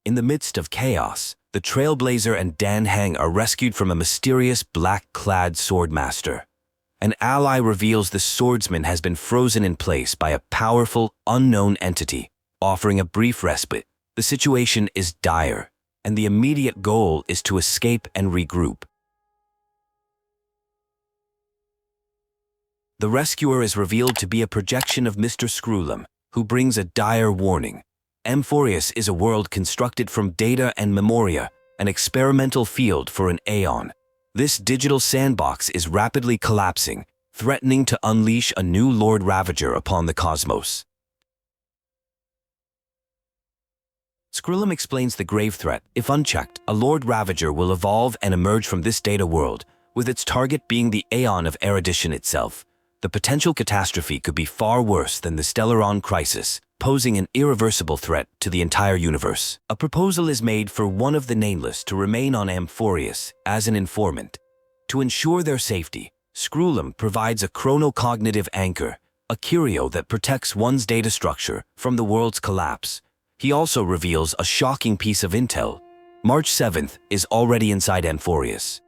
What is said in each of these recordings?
In the midst of chaos, the Trailblazer and Dan Heng are rescued from a mysterious black-clad swordmaster. An ally reveals the swordsman has been frozen in place by a powerful, unknown entity, offering a brief respite. The situation is dire, and the immediate goal is to escape and regroup. The rescuer is revealed to be a projection of Mr. Skrulum, who brings a dire warning. Amphoreus is a world constructed from data and memoria, an experimental field for an aeon. This digital sandbox is rapidly collapsing, threatening to unleash a new Lord Ravager upon the cosmos. Skrulum explains the grave threat. If unchecked, a Lord Ravager will evolve and emerge from this data world, with its target being the Aeon of Erudition itself. The potential catastrophe could be far worse than the Stellaron crisis, posing an irreversible threat to the entire universe. A proposal is made for one of the Nameless to remain on Amphorius as an informant. To ensure their safety, Skrulum provides a chronocognitive anchor, a curio that protects one's data structure from the world's collapse. He also reveals a shocking piece of intel. March 7th is already inside Amphorius.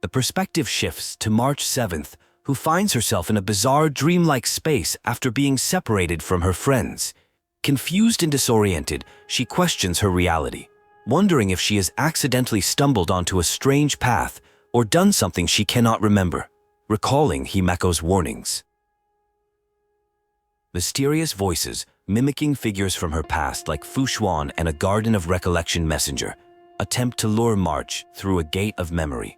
The perspective shifts to March 7th, who finds herself in a bizarre dreamlike space after being separated from her friends. Confused and disoriented, she questions her reality, wondering if she has accidentally stumbled onto a strange path or done something she cannot remember, recalling Himeko's warnings. Mysterious voices, mimicking figures from her past like Fushuan and a Garden of Recollection messenger, attempt to lure March through a gate of memory.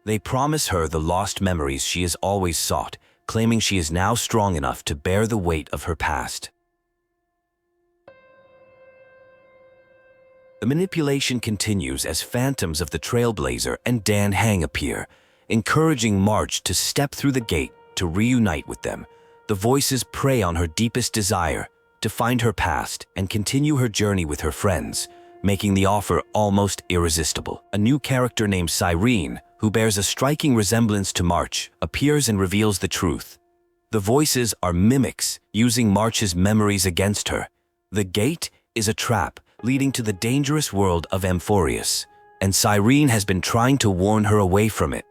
They promise her the lost memories she has always sought, claiming she is now strong enough to bear the weight of her past. The manipulation continues as phantoms of the Trailblazer and Dan Heng appear, encouraging March to step through the gate to reunite with them. The voices prey on her deepest desire, to find her past and continue her journey with her friends, making the offer almost irresistible. A new character named Cyrene, who bears a striking resemblance to March, appears and reveals the truth. The voices are mimics, using March's memories against her. The gate is a trap, leading to the dangerous world of Amphorius, and Cyrene has been trying to warn her away from it.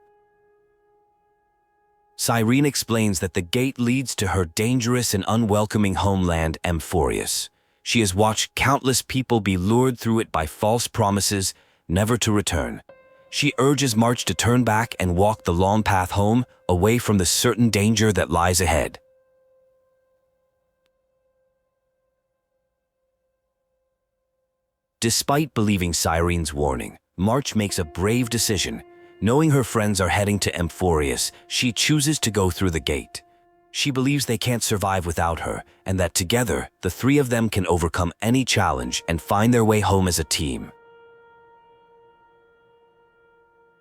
Cyrene explains that the gate leads to her dangerous and unwelcoming homeland, Amphorius. She has watched countless people be lured through it by false promises, never to return. She urges March to turn back and walk the long path home, away from the certain danger that lies ahead. Despite believing Cyrene's warning, March makes a brave decision. Knowing her friends are heading to Amphorius, she chooses to go through the gate. She believes they can't survive without her, and that together, the three of them can overcome any challenge and find their way home as a team.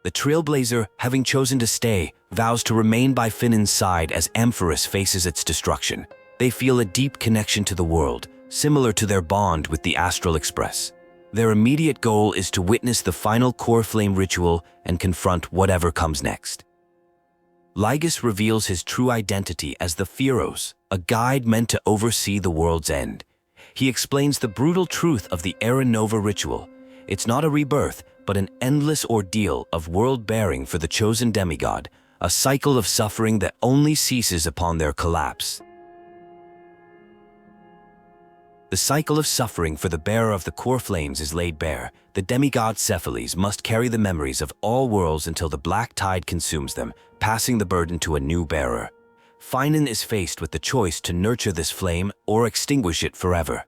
The Trailblazer, having chosen to stay, vows to remain by Finan's side as Amphoreus faces its destruction. They feel a deep connection to the world, similar to their bond with the Astral Express. Their immediate goal is to witness the final core flame ritual and confront whatever comes next. Lygus reveals his true identity as the Pheros, a guide meant to oversee the world's end. He explains the brutal truth of the Era Nova ritual. It's not a rebirth, but an endless ordeal of world-bearing for the chosen demigod, a cycle of suffering that only ceases upon their collapse. The cycle of suffering for the bearer of the core flames is laid bare. The demigod Cephalles must carry the memories of all worlds until the black tide consumes them, passing the burden to a new bearer. Finan is faced with the choice to nurture this flame or extinguish it forever.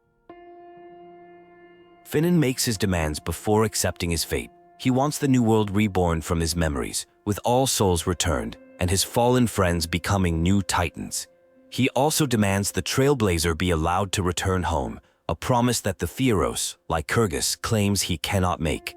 Finan makes his demands before accepting his fate. He wants the new world reborn from his memories, with all souls returned, and his fallen friends becoming new titans. He also demands the Trailblazer be allowed to return home, a promise that the Pheros, Lycurgus, claims he cannot make.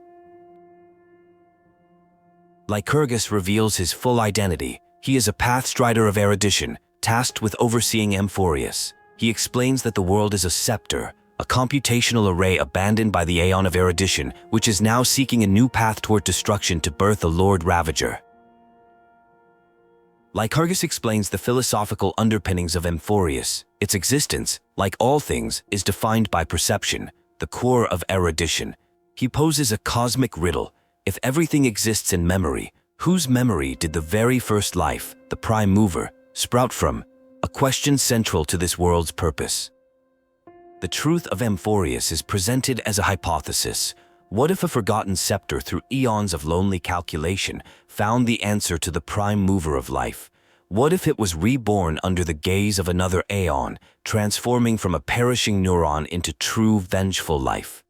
Lycurgus reveals his full identity. He is a Pathstrider of Erudition, tasked with overseeing Amphorius. He explains that the world is a scepter, a computational array abandoned by the Aeon of Erudition, which is now seeking a new path toward destruction to birth a Lord Ravager. Lycurgus explains the philosophical underpinnings of Amphorius. Its existence, like all things, is defined by perception, the core of erudition. He poses a cosmic riddle. If everything exists in memory, whose memory did the very first life, the prime mover, sprout from? A question central to this world's purpose. The truth of Amphorius is presented as a hypothesis. What if a forgotten scepter through eons of lonely calculation found the answer to the prime mover of life? What if it was reborn under the gaze of another aeon, transforming from a perishing neuron into true vengeful life?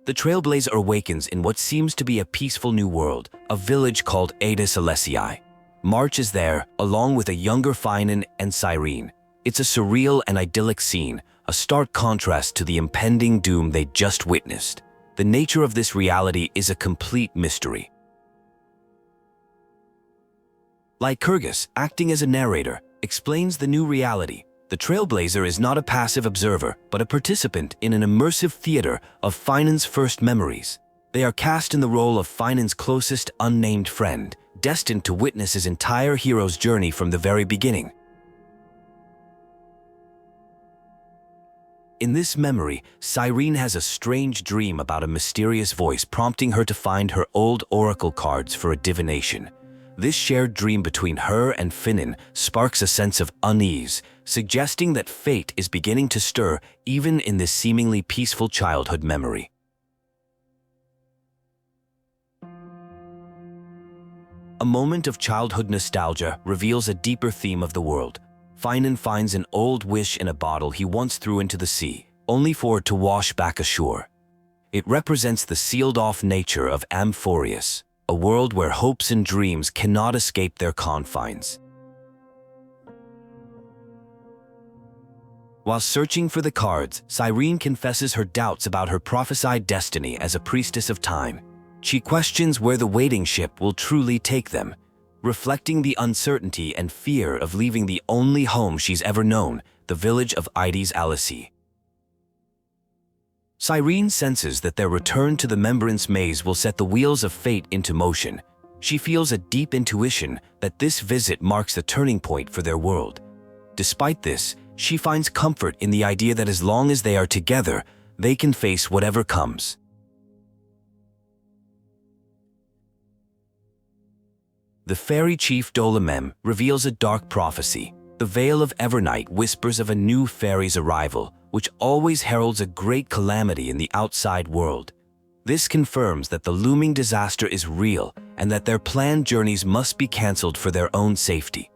The Trailblazer awakens in what seems to be a peaceful new world, a village called Adis Alessii. March is there, along with a younger Finan and Cyrene. It's a surreal and idyllic scene, a stark contrast to the impending doom they just witnessed. The nature of this reality is a complete mystery. Lycurgus, acting as a narrator, explains the new reality. The Trailblazer is not a passive observer, but a participant in an immersive theater of Finan's first memories. They are cast in the role of Finan's closest unnamed friend, destined to witness his entire hero's journey from the very beginning. In this memory, Cyrene has a strange dream about a mysterious voice prompting her to find her old oracle cards for a divination. This shared dream between her and Finan sparks a sense of unease, suggesting that fate is beginning to stir even in this seemingly peaceful childhood memory. A moment of childhood nostalgia reveals a deeper theme of the world. Finan finds an old wish in a bottle he once threw into the sea, only for it to wash back ashore. It represents the sealed-off nature of Amphoreus, a world where hopes and dreams cannot escape their confines. While searching for the cards, Cyrene confesses her doubts about her prophesied destiny as a priestess of time. She questions where the waiting ship will truly take them, reflecting the uncertainty and fear of leaving the only home she's ever known, the village of Adis Alessii. Cyrene senses that their return to the Remembrance Maze will set the wheels of fate into motion. She feels a deep intuition that this visit marks the turning point for their world. Despite this, she finds comfort in the idea that as long as they are together, they can face whatever comes. The fairy chief Dolamem reveals a dark prophecy. The Veil of Evernight whispers of a new fairy's arrival, which always heralds a great calamity in the outside world. This confirms that the looming disaster is real and that their planned journeys must be cancelled for their own safety.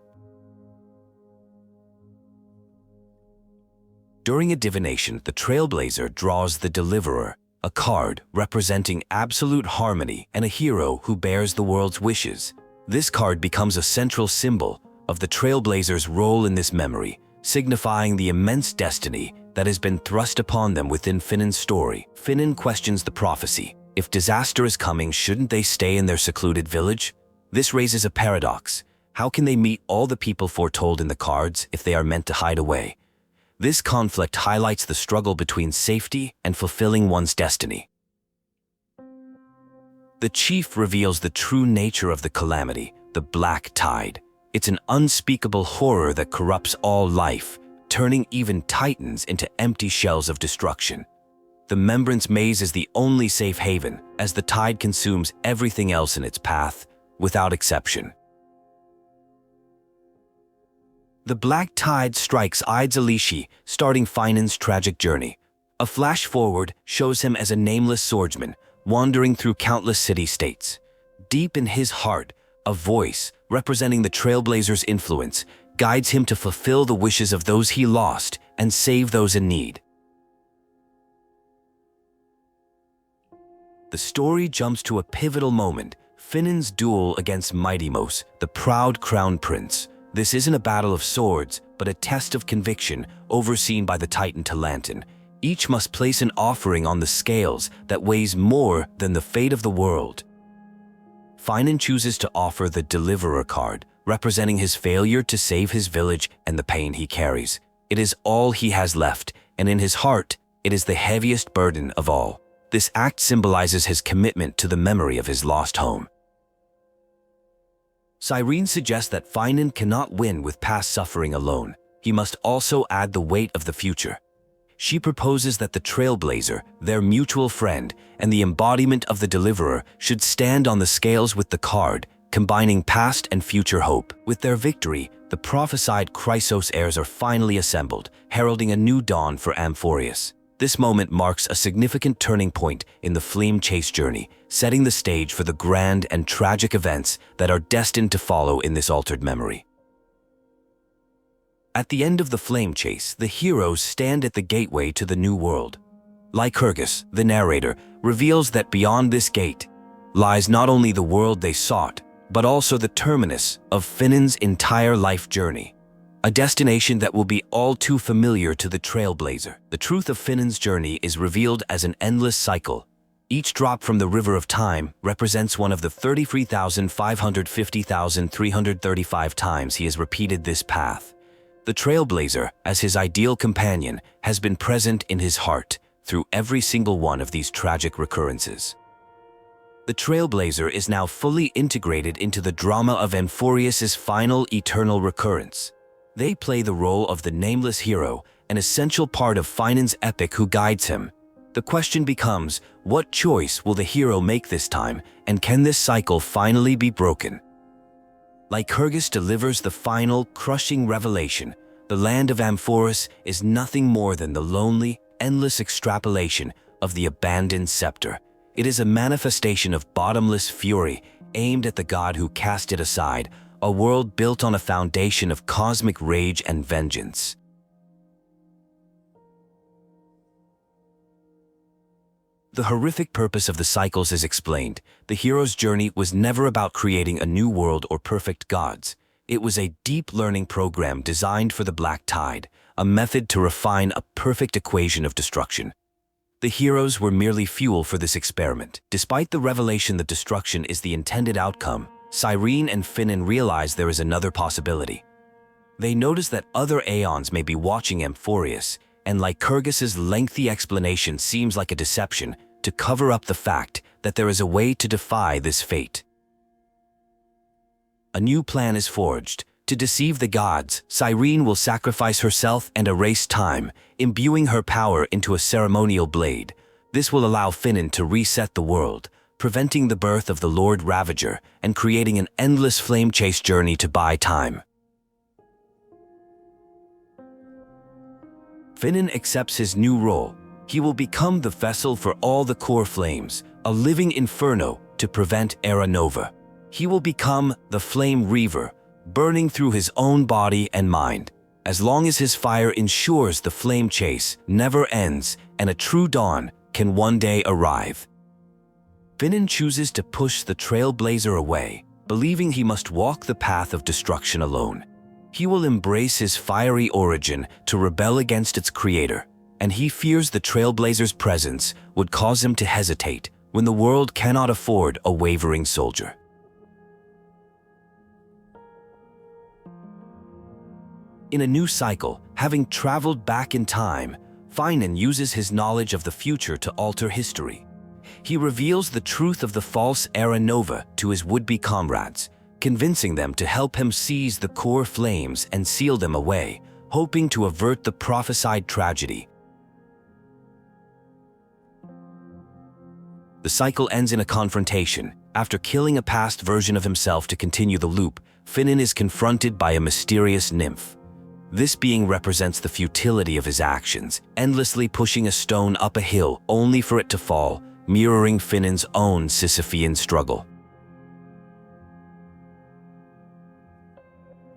During a divination, the Trailblazer draws the Deliverer, a card representing absolute harmony and a hero who bears the world's wishes. This card becomes a central symbol of the Trailblazer's role in this memory, signifying the immense destiny that has been thrust upon them within Finan's story. Finan questions the prophecy. If disaster is coming, shouldn't they stay in their secluded village? This raises a paradox. How can they meet all the people foretold in the cards if they are meant to hide away? This conflict highlights the struggle between safety and fulfilling one's destiny. The chief reveals the true nature of the calamity, the Black Tide. It's an unspeakable horror that corrupts all life, turning even titans into empty shells of destruction. The Remembrance Maze is the only safe haven, as the tide consumes everything else in its path, without exception. The Black Tide strikes Adis Alessii, starting Finan's tragic journey. A flash forward shows him as a nameless swordsman, wandering through countless city-states. Deep in his heart, a voice, representing the Trailblazer's influence, guides him to fulfill the wishes of those he lost and save those in need. The story jumps to a pivotal moment, Finan's duel against Mos, the proud crown prince. This isn't a battle of swords, but a test of conviction overseen by the Titan Talantin. Each must place an offering on the scales that weighs more than the fate of the world. Finan chooses to offer the Deliverer card, representing his failure to save his village and the pain he carries. It is all he has left, and in his heart, it is the heaviest burden of all. This act symbolizes his commitment to the memory of his lost home. Cyrene suggests that Finan cannot win with past suffering alone. He must also add the weight of the future. She proposes that the Trailblazer, their mutual friend, and the embodiment of the Deliverer should stand on the scales with the card, combining past and future hope. With their victory, the prophesied Chrysos heirs are finally assembled, heralding a new dawn for Amphoreus. This moment marks a significant turning point in the flame chase journey, setting the stage for the grand and tragic events that are destined to follow in this altered memory. At the end of the flame chase, the heroes stand at the gateway to the new world. Lycurgus, the narrator, reveals that beyond this gate lies not only the world they sought, but also the terminus of Finan's entire life journey, a destination that will be all too familiar to the Trailblazer. The truth of Finan's journey is revealed as an endless cycle. Each drop from the river of time represents one of the 33,550,335 times he has repeated this path. The Trailblazer, as his ideal companion, has been present in his heart through every single one of these tragic recurrences. The Trailblazer is now fully integrated into the drama of Amphoreus' final eternal recurrence. They play the role of the nameless hero, an essential part of Finan's epic who guides him. The question becomes, what choice will the hero make this time, and can this cycle finally be broken? Lycurgus delivers the final, crushing revelation. The land of Amphoreus is nothing more than the lonely, endless extrapolation of the abandoned scepter. It is a manifestation of bottomless fury aimed at the god who cast it aside, a world built on a foundation of cosmic rage and vengeance. The horrific purpose of the cycles is explained. The hero's journey was never about creating a new world or perfect gods. It was a deep learning program designed for the Black Tide, a method to refine a perfect equation of destruction. The heroes were merely fuel for this experiment. Despite the revelation that destruction is the intended outcome, Cyrene and Finan realize there is another possibility. They notice that other Aeons may be watching Amphoreus, and Lycurgus' lengthy explanation seems like a deception to cover up the fact that there is a way to defy this fate. A new plan is forged. To deceive the gods, Cyrene will sacrifice herself and erase time, imbuing her power into a ceremonial blade. This will allow Finan to reset the world, preventing the birth of the Lord Ravager and creating an endless flame chase journey to buy time. Finan accepts his new role. He will become the vessel for all the core flames, a living inferno to prevent Era Nova. He will become the Flame Reaver, burning through his own body and mind. As long as his fire ensures the flame chase never ends and a true dawn can one day arrive. Finan chooses to push the Trailblazer away, believing he must walk the path of destruction alone. He will embrace his fiery origin to rebel against its creator, and he fears the Trailblazer's presence would cause him to hesitate when the world cannot afford a wavering soldier. In a new cycle, having traveled back in time, Finan uses his knowledge of the future to alter history. He reveals the truth of the false Era Nova to his would-be comrades, convincing them to help him seize the core flames and seal them away, hoping to avert the prophesied tragedy. The cycle ends in a confrontation. After killing a past version of himself to continue the loop, Finan is confronted by a mysterious nymph. This being represents the futility of his actions, endlessly pushing a stone up a hill only for it to fall, mirroring Finan's own Sisyphean struggle.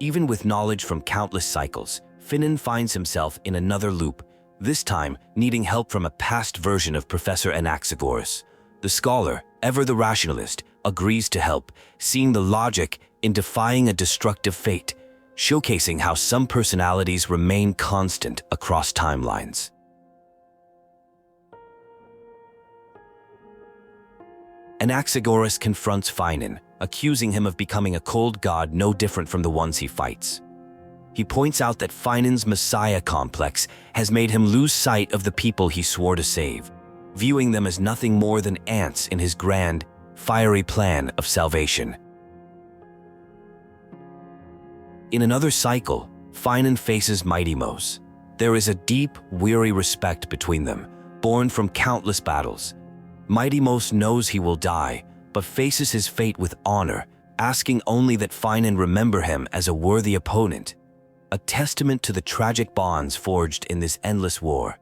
Even with knowledge from countless cycles, Finan finds himself in another loop, this time needing help from a past version of Professor Anaxagoras. The scholar, ever the rationalist, agrees to help, seeing the logic in defying a destructive fate, showcasing how some personalities remain constant across timelines. Anaxagoras confronts Finan, accusing him of becoming a cold god no different from the ones he fights. He points out that Finan's messiah complex has made him lose sight of the people he swore to save. viewing them as nothing more than ants in his grand, fiery plan of salvation. In another cycle, Finan faces Mighty Mos. There is a deep, weary respect between them, born from countless battles. Mighty Mos knows he will die, but faces his fate with honor, asking only that Finan remember him as a worthy opponent, a testament to the tragic bonds forged in this endless war.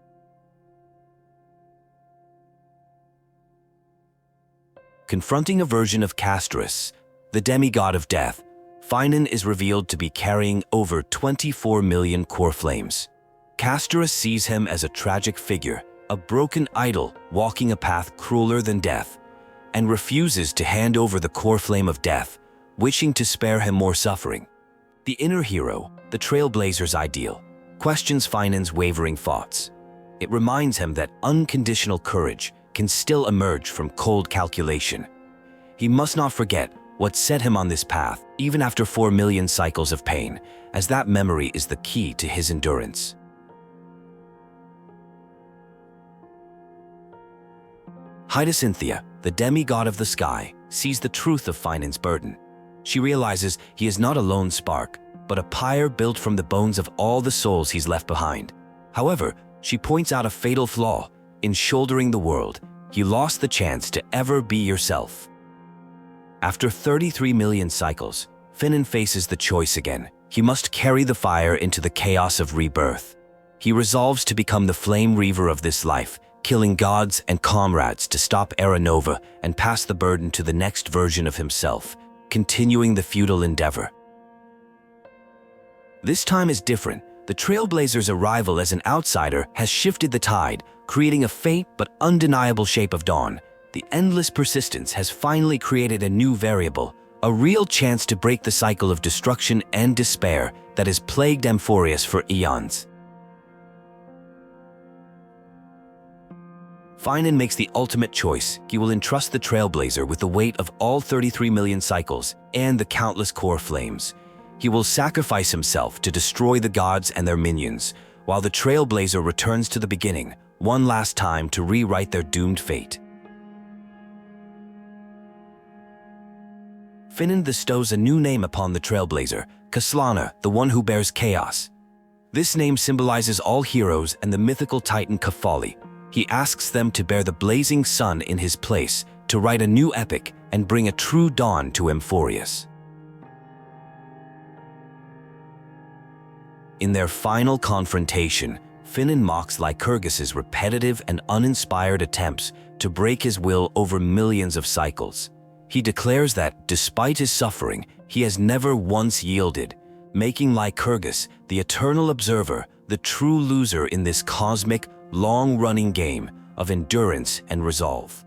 Confronting a version of Castorus, the demigod of death, Finan is revealed to be carrying over 24 million core flames. Castorus sees him as a tragic figure, a broken idol walking a path crueler than death, and refuses to hand over the core flame of death, wishing to spare him more suffering. The inner hero, the Trailblazer's ideal, questions Finan's wavering thoughts. It reminds him that unconditional courage can still emerge from cold calculation. He must not forget what set him on this path, even after 4 million cycles of pain, as that memory is the key to his endurance. Hyacinthia, the demigod of the sky, sees the truth of Finan's burden. She realizes he is not a lone spark, but a pyre built from the bones of all the souls he's left behind. However, she points out a fatal flaw. In shouldering the world, you lost the chance to ever be yourself. After 33 million cycles, Finan faces the choice again. He must carry the fire into the chaos of rebirth. He resolves to become the flame reaver of this life, killing gods and comrades to stop Era Nova and pass the burden to the next version of himself, continuing the futile endeavor. This time is different. The Trailblazer's arrival as an outsider has shifted the tide, creating a faint but undeniable shape of dawn. The endless persistence has finally created a new variable, a real chance to break the cycle of destruction and despair that has plagued Amphoreus for eons. Finan makes the ultimate choice. He will entrust the Trailblazer with the weight of all 33 million cycles and the countless core flames. He will sacrifice himself to destroy the gods and their minions, while the Trailblazer returns to the beginning, one last time to rewrite their doomed fate. Finan bestows a new name upon the Trailblazer, Kaslana, the one who bears chaos. This name symbolizes all heroes and the mythical titan Kafali. He asks them to bear the blazing sun in his place, to write a new epic and bring a true dawn to Amphoreus. In their final confrontation, Finan mocks Lycurgus's repetitive and uninspired attempts to break his will over millions of cycles. He declares that, despite his suffering, he has never once yielded, making Lycurgus, the eternal observer, the true loser in this cosmic, long-running game of endurance and resolve.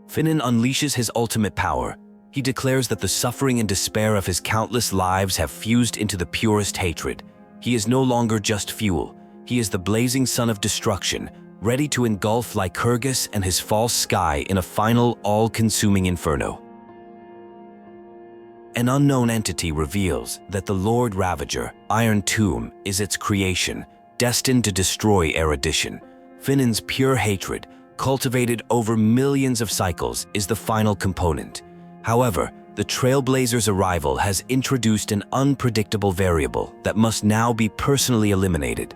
Finan unleashes his ultimate power. He declares that the suffering and despair of his countless lives have fused into the purest hatred. He is no longer just fuel. He is the blazing sun of destruction, ready to engulf Lycurgus and his false sky in a final, all-consuming inferno. An unknown entity reveals that the Lord Ravager, Iron Tomb, is its creation, destined to destroy erudition. Finan's pure hatred, cultivated over millions of cycles, is the final component. However, the Trailblazer's arrival has introduced an unpredictable variable that must now be personally eliminated.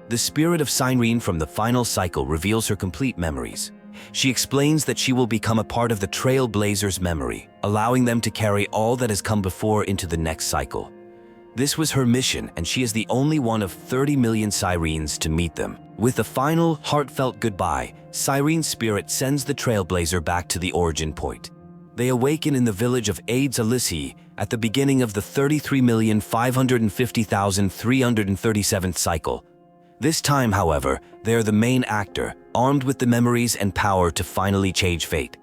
The spirit of Cyrene from the final cycle reveals her complete memories. She explains that she will become a part of the Trailblazer's memory, allowing them to carry all that has come before into the next cycle. This was her mission, and she is the only one of 30 million Cyrenes to meet them. With a final, heartfelt goodbye, Cyrene's spirit sends the Trailblazer back to the origin point. They awaken in the village of Aides Alysii at the beginning of the 33,550,337th cycle. This time, however, they are the main actor, armed with the memories and power to finally change fate.